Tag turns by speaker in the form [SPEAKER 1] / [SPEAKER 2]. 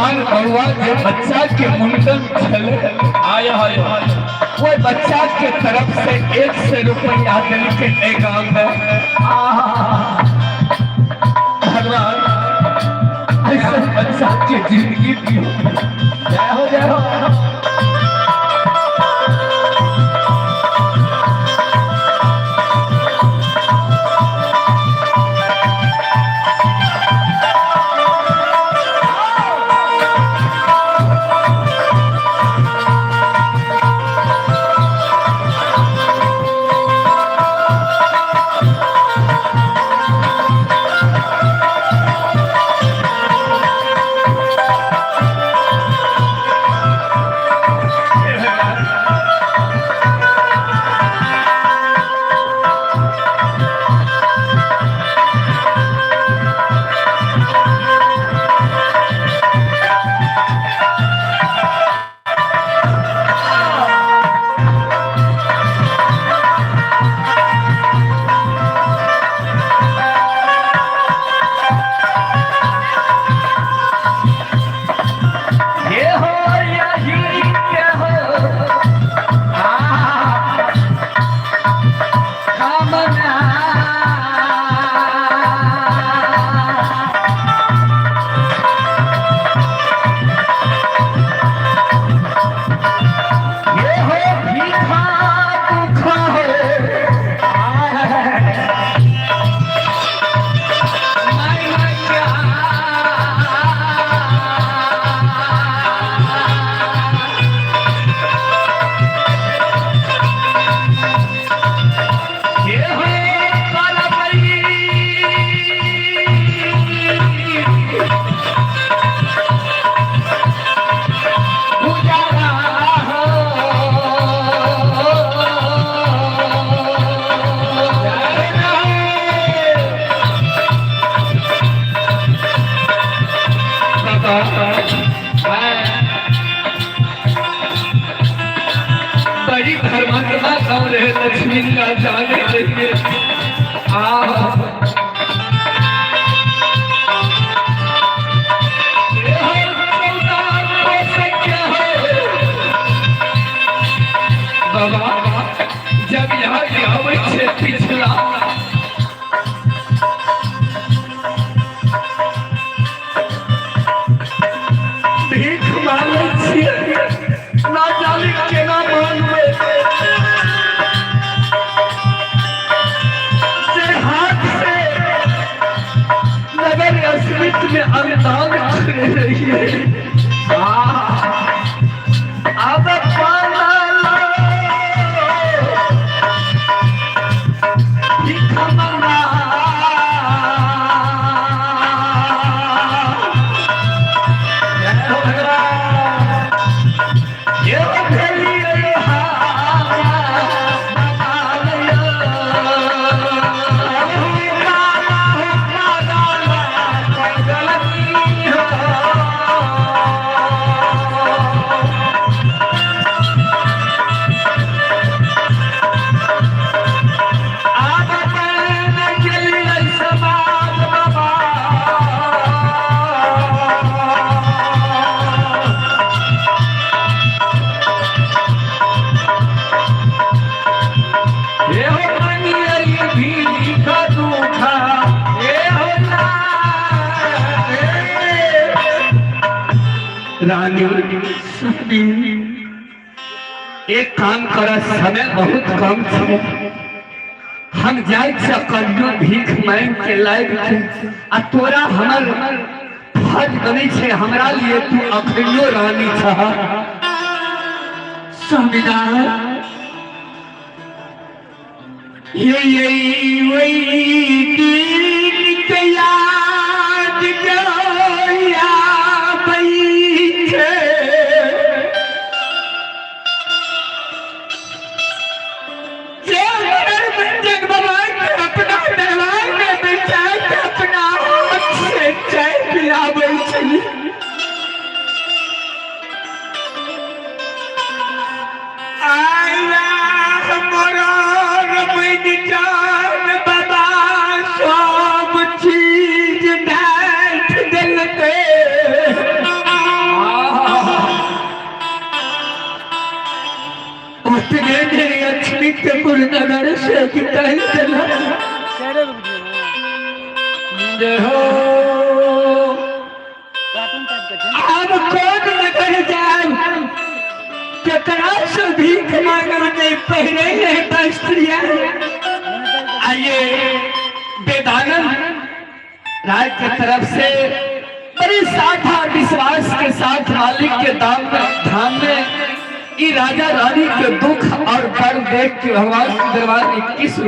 [SPEAKER 1] तुम्हार बउआ के बच्चा के मुंडन चले आया है, वो बच्चा के तरफ से 100 रुपया दिल के गांव में। भगवान ऐसा बच्चा की जिंदगी दियो। जय हो जय हो। बड़ी धर्मात्मा कौन है लक्ष्मी का जाने चाहिए। बाबा जब यहाँ से पिछला भीख मांगे ना जाने केना मांगबे से हाथ से नगर अस्मित में अनुदान कर रही है। अब पाना भीख मांगा रानी एक काम कर, समय बहुत कम है, हम जाए कहियो भीख मांग के लायक आ तोरा हमर फर्ज बने छे, हमरा लिए तू अखनियो रानी छह। संविधान ये वही याद गया जान बाबा उतने मेरी लक्ष्मी के पुरनगर से किताई चला हो अब कौन नगर जाए केकरा से भीख मांगल नहीं पहने नहीं बस्त्रिया आइए वेदानंद राय की तरफ से बड़ी साधा विश्वास के साथ मालिक के धाम में ये राजा रानी के दुख और दर्द देख के भगवान के दरबार 21